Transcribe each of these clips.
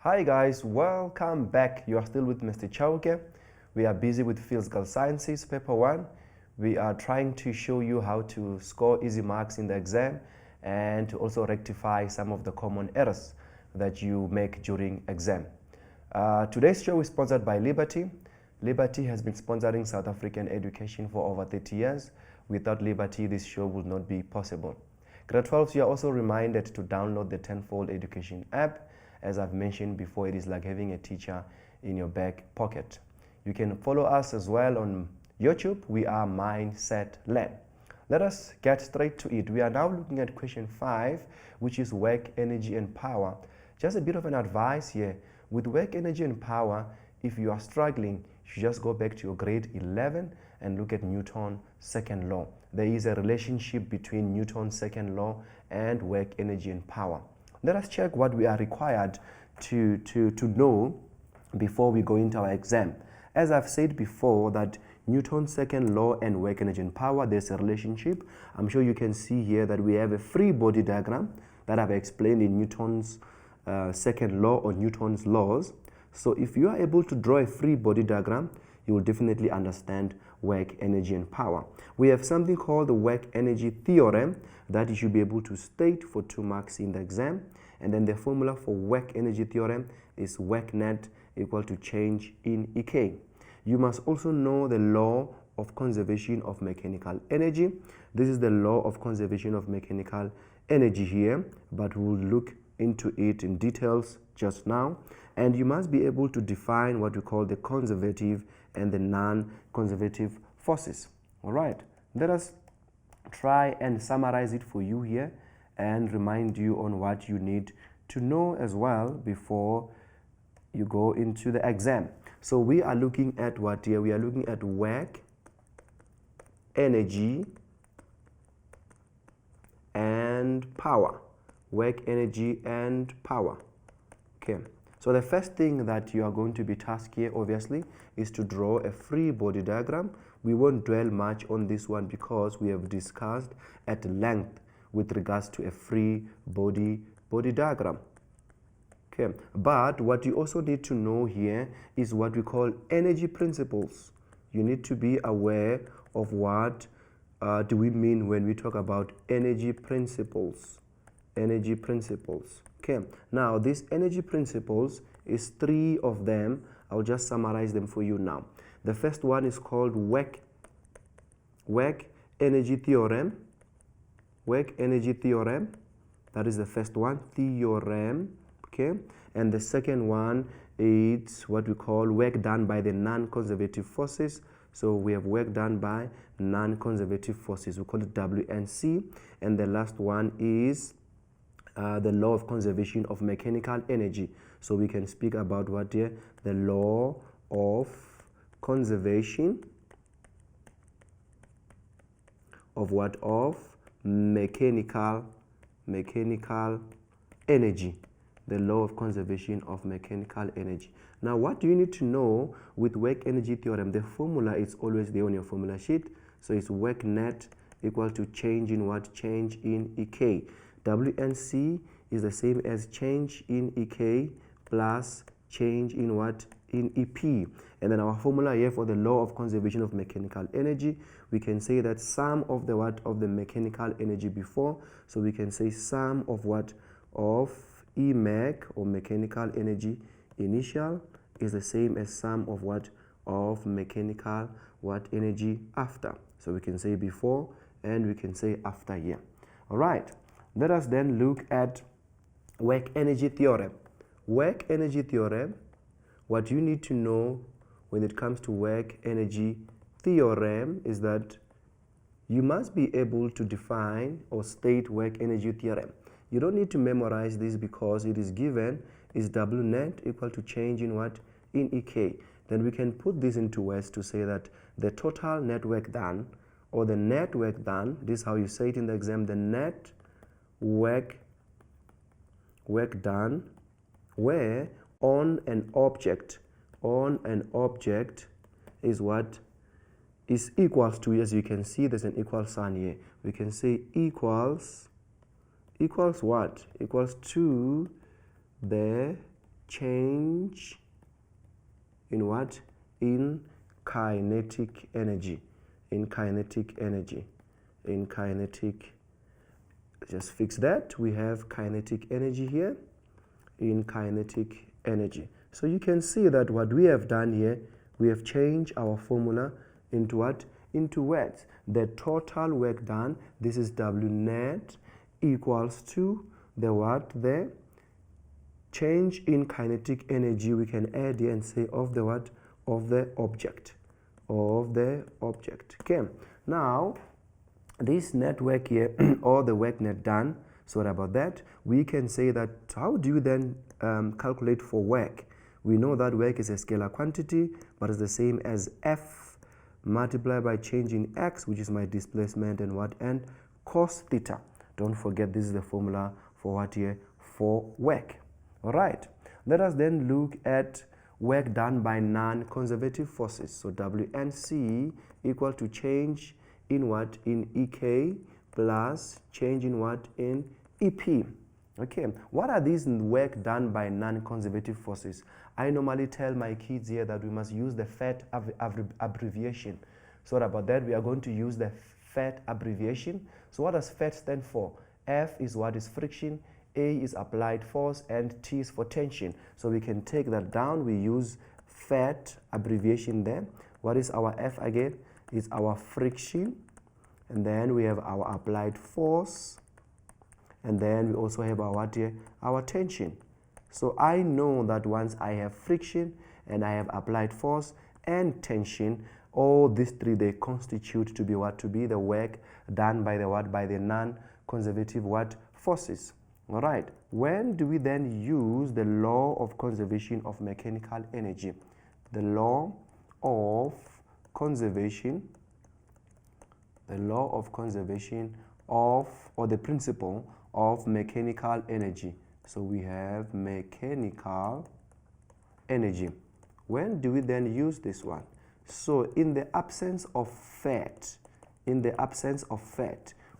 Hi guys, welcome back. You are still with Mr. Chauke. We are busy with Physical Sciences, Paper 1. We are trying to show you how to score easy marks in the exam and to also rectify some of the common errors that you make during exam. Today's show is sponsored by Liberty. Liberty has been sponsoring South African education for over 30 years. Without Liberty, this show would not be possible. Grade 12s, you are also reminded to download the Tenfold Education app. As I've mentioned before, it is like having a teacher in your back pocket. You can follow us as well on YouTube. We are Mindset Learn. Let us get straight to it. We are now looking at question 5, which is work, energy, and power. Just a bit of an advice here. With work, energy, and power, if you are struggling, you should just go back to your grade 11 and look at Newton's second law. There is a relationship between Newton's second law and work, energy, and power. Let us check what we are required to know before we go into our exam. As I've said before, that Newton's second law and work, energy, and power, there's a relationship. I'm sure you can see here that we have a free body diagram that I've explained in Newton's second law or Newton's laws. So if you are able to draw a free body diagram, you will definitely understand work, energy, and power. We have something called the work energy theorem that you should be able to state for 2 marks in the exam. And then the formula for work energy theorem is work net equal to change in EK. You must also know the law of conservation of mechanical energy. This is the law of conservation of mechanical energy here, but we'll look into it in details just now. And you must be able to define what we call the conservative and the non-conservative forces. All right, let us try and summarize it for you here and remind you on what you need to know as well before you go into the exam. So we are looking at what here? We are looking at work, energy, and power. Work, energy, and power. Okay. So the first thing that you are going to be tasked here, obviously, is to draw a free body diagram. We won't dwell much on this one because we have discussed at length with regards to a free body diagram. Okay, but what you also need to know here is what we call energy principles. You need to be aware of what do we mean when we talk about energy principles. Energy principles. Okay, now these energy principles is 3 of them. I'll just summarize them for you now. The first one is called work energy theorem. Work energy theorem. That is the first one, theorem. Okay, and the second one is what we call work done by the non-conservative forces. So we have work done by non-conservative forces. We call it WNC. And the last one is the law of conservation of mechanical energy. So we can speak about what here? The law of conservation of what? Of mechanical energy. The law of conservation of mechanical energy. Now what do you need to know with work energy theorem? The formula is always there on your formula sheet. So it's work net equal to change in what? Change in EK. WNC is the same as change in EK plus change in what? In EP. And then our formula here for the law of conservation of mechanical energy, we can say that sum of the what? Of the mechanical energy before. So we can say sum of what? Of EMEC or mechanical energy initial is the same as sum of what? Of mechanical what? Energy after. So we can say before and we can say after here. All right. Let us then look at work energy theorem. Work energy theorem, what you need to know when it comes to work energy theorem is that you must be able to define or state work energy theorem. You don't need to memorize this because it is given is W net equal to change in what? In EK. Then we can put this into words to say that the total net work done or the net work done, this is how you say it in the exam, the net work done where on an object is what? Is equals to, as you can see there's an equal sign here, we can say equals what? Equals to the change in what? In kinetic energy. In kinetic energy. In kinetic. Just fix that. We have kinetic energy here. In kinetic energy. So you can see that what we have done here, we have changed our formula into what? Into words. The total work done, this is W net, equals to the what? The change in kinetic energy. We can add here and say of the what? Of the object. Of the object. Okay. Now, this network here, or the work net done, sorry about that, we can say that how do you then calculate for work? We know that work is a scalar quantity, but it's the same as F multiplied by change in X, which is my displacement, and what? And cos theta. Don't forget this is the formula for what here? For work. All right. Let us then look at work done by non-conservative forces. So WNC equal to change in what? In EK plus change in what? In EP. Okay, what are these work done by non-conservative forces? I normally tell my kids here that we must use the FAT abbreviation. Sorry about that, we are going to use the FAT abbreviation. So what does FAT stand for? F is what? Is friction, A is applied force, and T is for tension. So we can take that down. We use FAT abbreviation there. What is our F again? It's our friction, and then we have our applied force, and then we also have our what here? Our tension. So I know that once I have friction and I have applied force and tension, all these three, they constitute to be what? To be the work done by the what? By the non-conservative what? Forces. All right. When do we then use the law of conservation of mechanical energy? The law of conservation, the law of conservation of, or the principle of mechanical energy. So we have mechanical energy. When do we then use this one? So in the absence of FAT,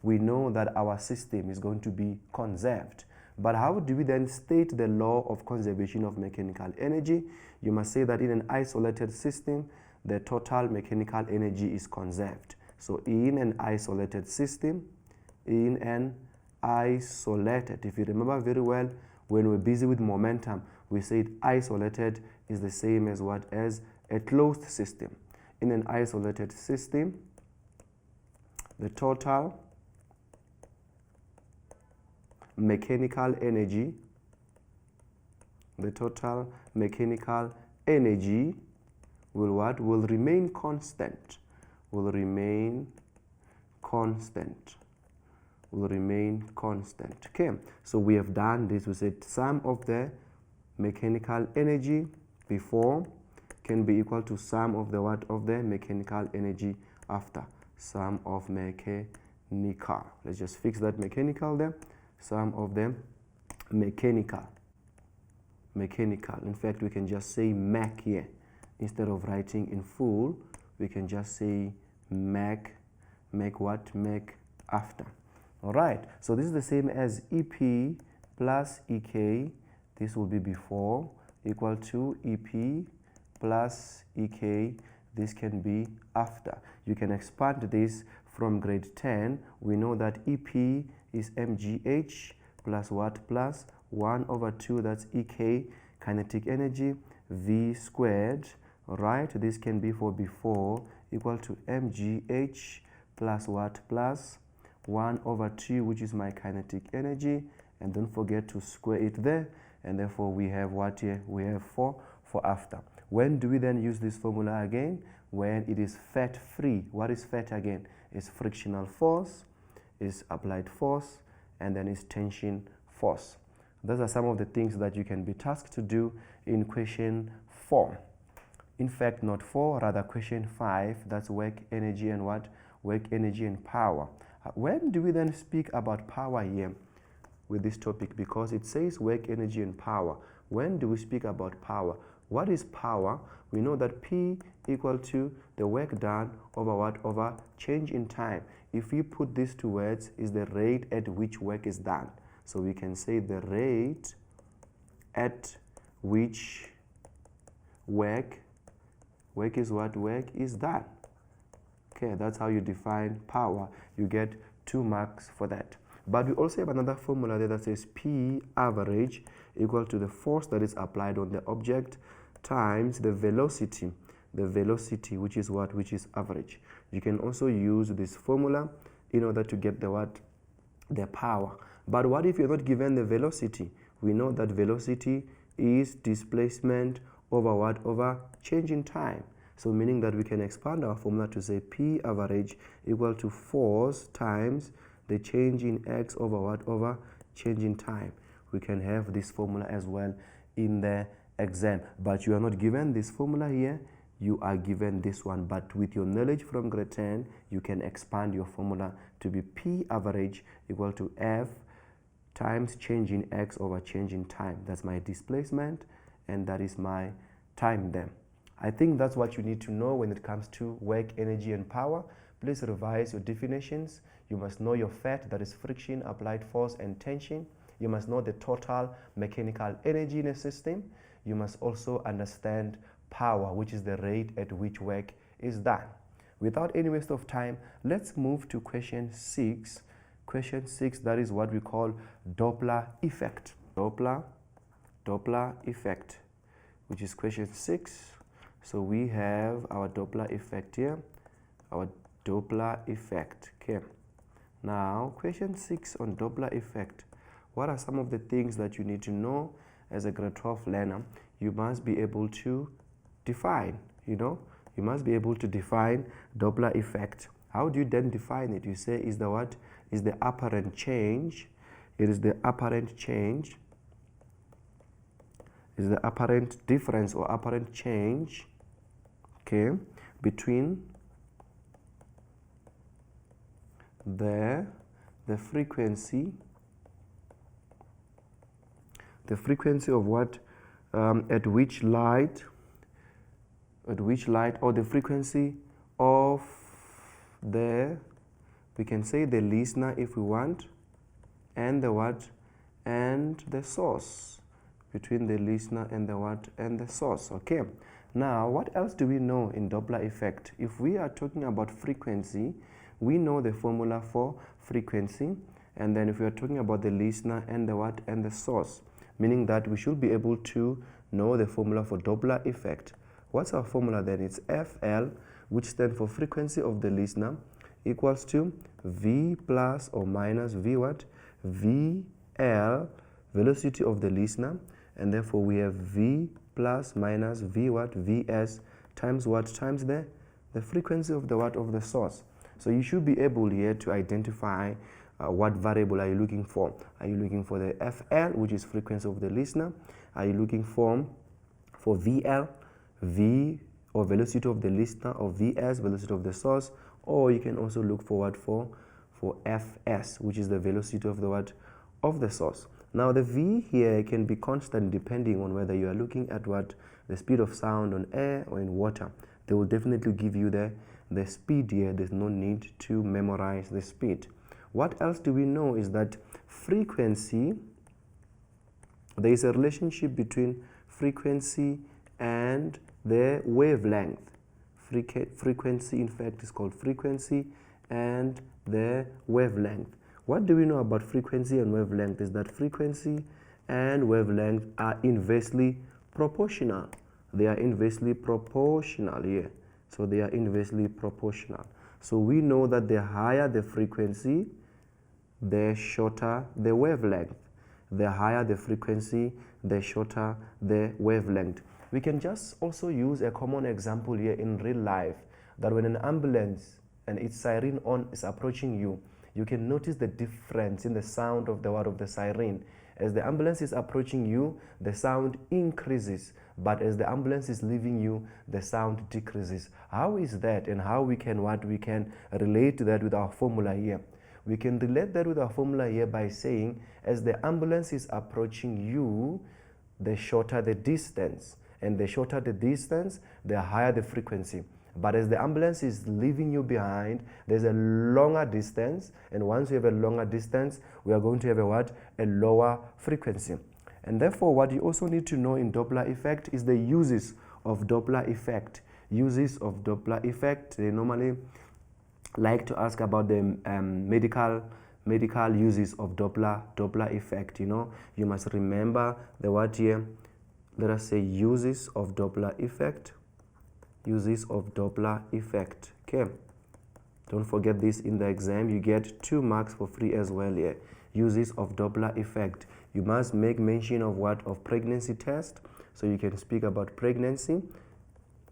we know that our system is going to be conserved. But how do we then state the law of conservation of mechanical energy? You must say that in an isolated system, the total mechanical energy is conserved. So in an isolated system, if you remember very well, when we're busy with momentum, we said isolated is the same as what? As a closed system. In an isolated system, the total mechanical energy, will what? Will remain constant. Will remain constant. Okay, so we have done this. We said sum of the mechanical energy before can be equal to sum of the what? Of the mechanical energy after. Sum of mechanical. Let's just fix that mechanical there. Sum of the mechanical. In fact, we can just say mech here. Instead of writing in full, we can just say mech what? Mech after. All right, so this is the same as EP plus EK. This will be before, equal to EP plus EK. This can be after. You can expand this from grade 10. We know that EP is mgh plus what? Plus 1 over 2, that's EK, kinetic energy, V squared. All right, this can be for before, equal to mgh plus what? Plus 1 over 2, which is my kinetic energy, and don't forget to square it there, and therefore we have what here? We have 4 for after. When do we then use this formula again? When it is FAT free. What is FAT again? It's frictional force, is applied force, and then is tension force. Those are some of the things that you can be tasked to do in question 4. In fact, not 4, rather question 5. That's work, energy, and what? Work, energy, and power. When do we then speak about power here with this topic? Because it says work, energy, and power. When do we speak about power? What is power? We know that P equal to the work done over what? Over change in time. If we put this to words, is the rate at which work is done. So we can say the rate at which work is what? Work is done. Okay, that's how you define power. You get 2 marks for that. But we also have another formula there that says P average equal to the force that is applied on the object times the velocity which is what? Which is average. You can also use this formula in order to get the what? The power. But what if you're not given the velocity? We know that velocity is displacement over what? Over change in time. So meaning that we can expand our formula to say P average equal to force times the change in x over what? Over change in time. We can have this formula as well in the exam. But you are not given this formula here. You are given this one. But with your knowledge from grade 10, you can expand your formula to be P average equal to F times change in x over change in time. That's my displacement, and that is my time there. I think that's what you need to know when it comes to work, energy, and power. Please revise your definitions. You must know your FAT, that is friction, applied force, and tension. You must know the total mechanical energy in a system. You must also understand power, which is the rate at which work is done. Without any waste of time, let's move to question 6. Question 6, that is what we call Doppler effect. Doppler effect, which is question 6. So we have our Doppler effect here, our Doppler effect. Okay. Now, question 6 on Doppler effect. What are some of the things that you need to know as a grade 12 learner? You must be able to define, you must be able to define Doppler effect. How do you then define it? You say is the what? Is the apparent change. It is the apparent change. Is the apparent difference or apparent change, okay, between the frequency of what at which light, or the frequency of the, we can say the listener if we want, and the what, and the source, between the listener and the what, and the source. Okay, now what else do we know in Doppler effect? If we are talking about frequency, we know the formula for frequency. And then if we are talking about the listener and the what, and the source, meaning that we should be able to know the formula for Doppler effect. What's our formula then? It's FL, which stands for frequency of the listener, equals to V plus or minus V what? VL, velocity of the listener, and therefore we have V plus minus V what? Vs times what? Times the frequency of the what? Of the source. So you should be able here to identify what variable are you looking for. Are you looking for the FL, which is frequency of the listener? Are you looking for VL, V or velocity of the listener, or VS, velocity of the source? Or you can also look forward for FS, which is the velocity of the what? Of the source. Now the V here can be constant depending on whether you are looking at what? The speed of sound on air or in water. They will definitely give you the speed here. There's no need to memorize the speed. What else do we know is that frequency, there is a relationship between frequency and the wavelength. Frequency, in fact, is called frequency and the wavelength. What do we know about frequency and wavelength is that frequency and wavelength are inversely proportional. They are inversely proportional here. So they are inversely proportional. So we know that the higher the frequency, the shorter the wavelength. The higher the frequency, the shorter the wavelength. We can just also use a common example here in real life, that when an ambulance and its siren on is approaching you, you can notice the difference in the sound of the siren. As the ambulance is approaching you, the sound increases, but as the ambulance is leaving you, the sound decreases. How is that, and how we can relate to that with our formula here? We can relate that with our formula here by saying, as the ambulance is approaching you, the shorter the distance, and the shorter the distance, the higher the frequency. But as the ambulance is leaving you behind, there's a longer distance, and once we have a longer distance, we are going to have a lower frequency. And therefore, what you also need to know in Doppler effect is the uses of Doppler effect. Uses of Doppler effect, they normally like to ask about the medical uses of Doppler effect. You must remember the word here. Let us say uses of Doppler effect. Uses of Doppler effect. Okay. Don't forget this in the exam. You get 2 marks for free as well here. Uses of Doppler effect. You must make mention of what? Of pregnancy test. So you can speak about pregnancy.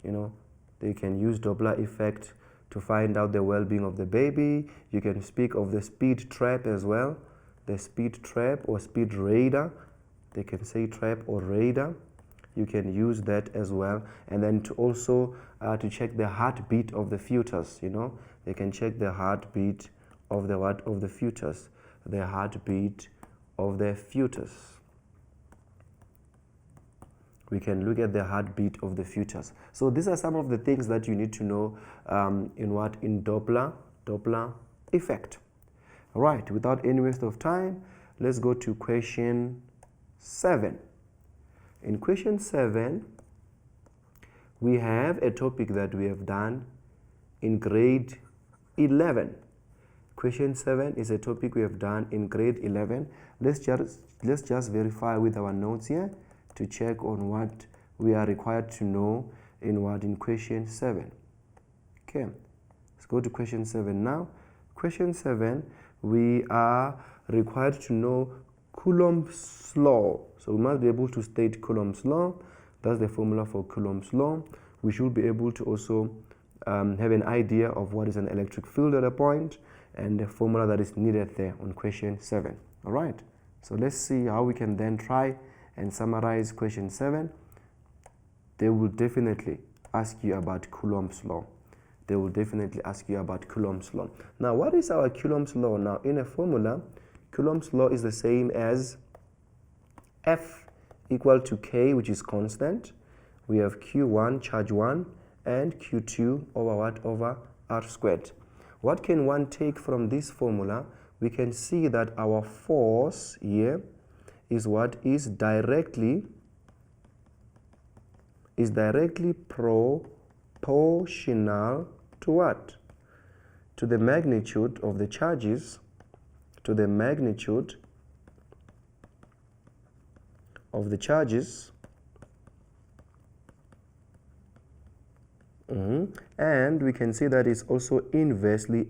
They can use Doppler effect to find out the well-being of the baby. You can speak of the speed trap as well. The speed trap or speed radar. They can say trap or radar. You can use that as well. And then to also to check the heartbeat of the fetus. They can check the heartbeat of the what? Of the fetus. The heartbeat of the fetus. We can look at the heartbeat of the fetus. So these are some of the things that you need to know in Doppler effect. All right, without any waste of time, let's go to question 7. In question 7, we have a topic that we have done in grade 11. Question 7 is a topic we have done in grade 11. Let's just verify with our notes here to check on what we are required to know in question 7. Okay, let's go to question 7 now. Question 7, we are required to know Coulomb's law. So we must be able to state Coulomb's law. That's the formula for Coulomb's law. We should be able to also have an idea of what is an electric field at a point and the formula that is needed there on question 7. All right, so let's see how we can then try and summarize question 7. They will definitely ask you about Coulomb's law. They will definitely ask you about Coulomb's law. Now, what is our Coulomb's law? Now, in a formula, Coulomb's law is the same as F equal to K, which is constant. We have Q1, charge 1, and Q2 over what? Over R squared. What can one take from this formula? We can see that our force here is what? Is directly proportional to what? To the magnitude of the charges, to the magnitude of the charges, and we can see that it's also inversely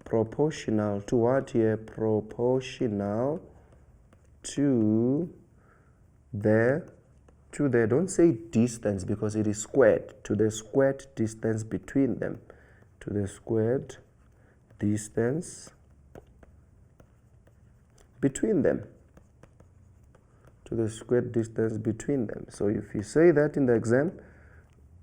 proportional to what here? Proportional to the, don't say distance because it is squared, to the squared distance between them, to the squared distance between them, to the squared distance between them. So if you say that in the exam,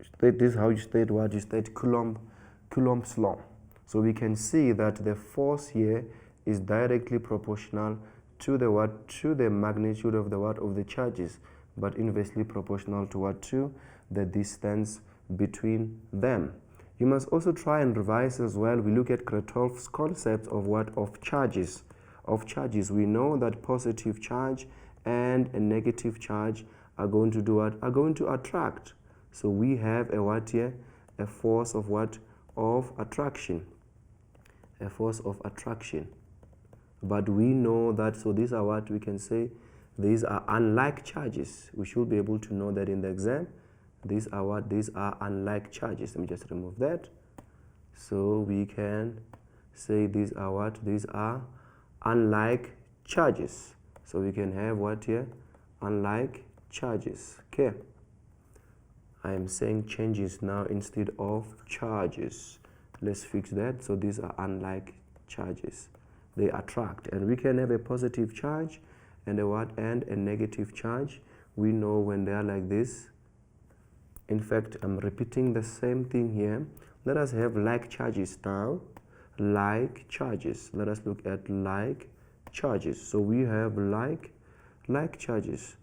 state this how you state what? You state Coulomb's law. So we can see that the force here is directly proportional to the what? To the magnitude of the what? Of the charges, but inversely proportional to what? To the distance between them. You must also try and revise as well. We look at grade 12's concept of what? Of charges. Of charges. We know that positive charge and a negative charge are going to do what? Are going to attract. So we have a what here? A force of what? Of attraction. A force of attraction. But we know that, so these are what we can say, these are unlike charges. We should be able to know that in the exam. These are what? These are unlike charges. Let me just remove that. So we can say these are what? These are unlike charges. So we can have what here? Unlike charges. Okay. I am saying changes now instead of charges. Let's fix that. So these are unlike charges. They attract. And we can have a positive charge and a what? And a negative charge. We know when they are like this. In fact, I'm repeating the same thing here. Let us have like charges now. Like charges. Let us look at like charges. So we have like charges.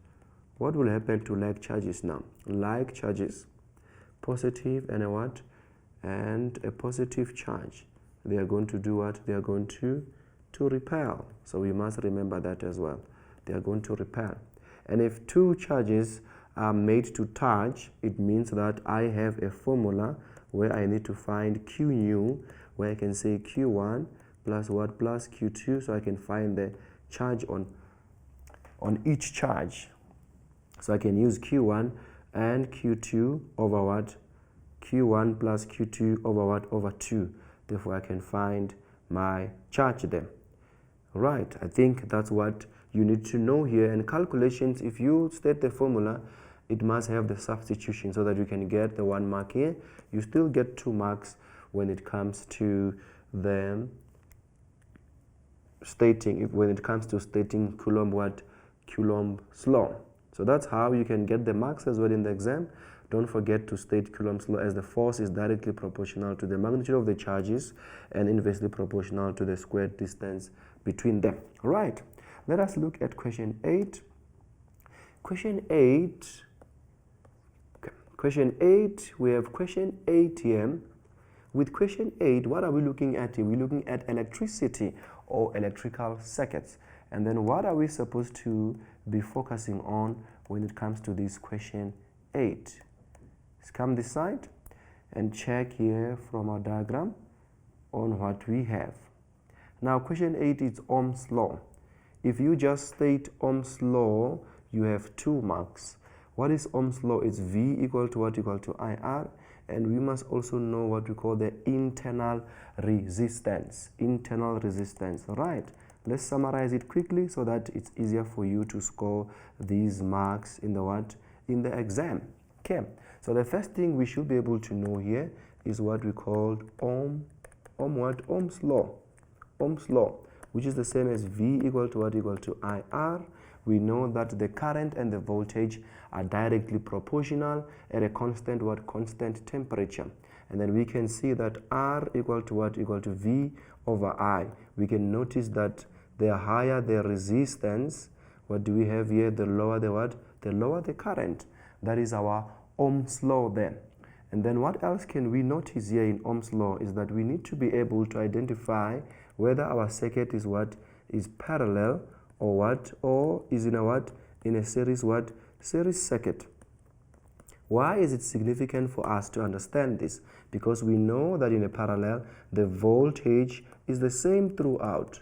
What will happen to like charges now? Like charges, positive and a what? And a positive charge. They are going to do what? They are going to to repel. So we must remember that as well. They are going to repel. And if two charges are made to touch, it means that I have a formula where I need to find Q nu, where I can say Q1 plus what plus Q2, so I can find the charge on each charge. So I can use Q1 and Q2 over what? Q1 plus Q2 over what? Over 2. Therefore, I can find my charge there. Right, I think that's what you need to know here. And calculations, if you state the formula, it must have the substitution so that you can get the 1 mark here. You still get 2 marks when it comes to the stating Coulomb what? Coulomb's law. So that's how you can get the marks as well in the exam. Don't forget to state Coulomb's law, as the force is directly proportional to the magnitude of the charges and inversely proportional to the squared distance between them. Right, let us look at question 8. Question 8, we have question 8 here. With question 8, what are we looking at here? We're looking at electricity or electrical circuits. And then what are we supposed to be focusing on when it comes to this question 8? Let's come this side and check here from our diagram on what we have. Now question 8 is Ohm's law. If you just state Ohm's law, you have 2 marks. What is Ohm's law? It's V equal to what? Equal to IR. And we must also know what we call the internal resistance. Internal resistance, right? Let's summarize it quickly so that it's easier for you to score these marks in the what? In the exam. Okay, so the first thing we should be able to know here is what we call Ohm's law. Ohm's law, which is the same as V equal to what? Equal to IR. We know that the current and the voltage are directly proportional at a constant what? Constant temperature. And then we can see that R equal to what? Equal to V over I. We can notice that the higher the resistance, what do we have here? The lower the what? The lower the current. That is our Ohm's law then. And then what else can we notice here in Ohm's law is that we need to be able to identify whether our circuit is what? Is parallel or what? Or is in a what? In a series what? Series circuit. Why is it significant for us to understand this? Because we know that in a parallel, the voltage is the same throughout.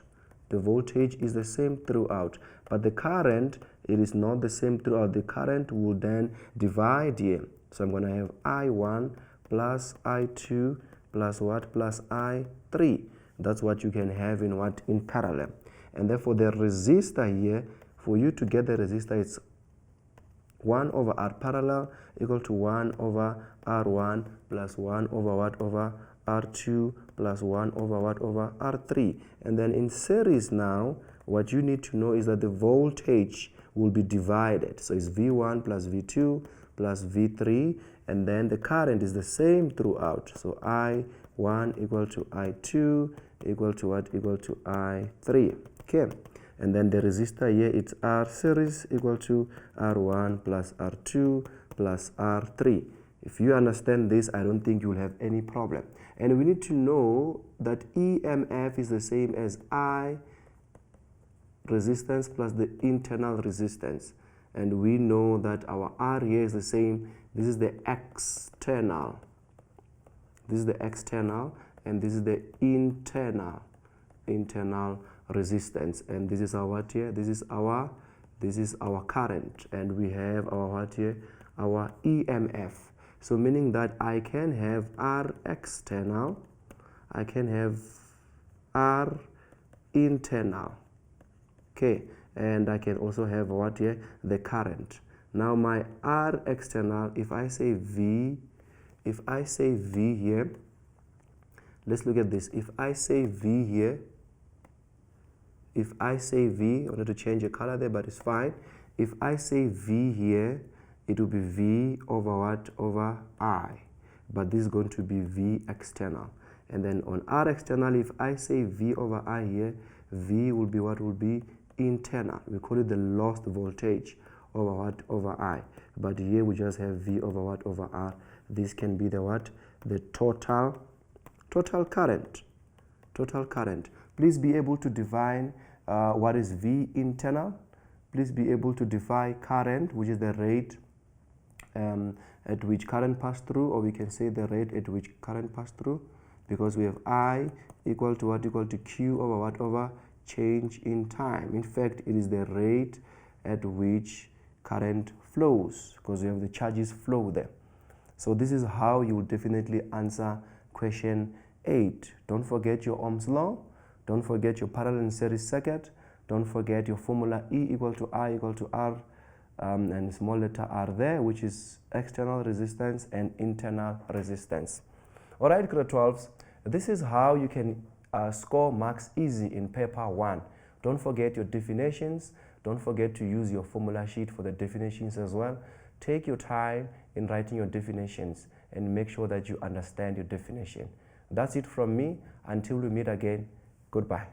The voltage is the same throughout. But the current, it is not the same throughout. The current will then divide here. So I'm going to have I1 plus I2 plus what? Plus I3. That's what you can have in what? In parallel. And therefore the resistor here, for you to get the resistor, it's 1 over R parallel equal to 1 over R1 plus 1 over what? Over R2 plus 1 over what? Over R3. And then in series now, what you need to know is that the voltage will be divided. So it's V1 plus V2 plus V3, and then the current is the same throughout. So I1 equal to I2 equal to what? Equal to I3. Okay. And then the resistor here, it's R series equal to R1 plus R2 plus R3. If you understand this, I don't think you'll have any problem. And we need to know that EMF is the same as I resistance plus the internal resistance. And we know that our R here is the same. This is the external. This is the external, and this is the internal resistance. And this is our what here? This is our current, and we have our what here? Our EMF. So meaning that I can have R external, I can have R internal. Okay, and I can also have what here? The current. Now my R external, if I say V here, let's look at this. If I say V here, I wanted to change the color there, but it's fine. If I say V here, it will be V over what? Over I. But this is going to be V external. And then on R external, if I say V over I here, V will be what? Will be internal. We call it the lost voltage over what? Over I. But here we just have V over what? Over R. This can be the what? The total current. Total current. Please be able to define what is V internal. Please be able to define current, which is the rate at which current pass through, or we can say the rate at which current pass through, because we have I equal to what? Equal to Q over what? Over change in time. In fact, it is the rate at which current flows, because we have the charges flow there. So this is how you will definitely answer question 8. Don't forget your Ohm's law. Don't forget your parallel and series circuit. Don't forget your formula E equal to I equal to R and small letter R there, which is external resistance and internal resistance. All right, grade 12s, this is how you can score marks easy in paper 1. Don't forget your definitions. Don't forget to use your formula sheet for the definitions as well. Take your time in writing your definitions and make sure that you understand your definition. That's it from me. Until we meet again, goodbye.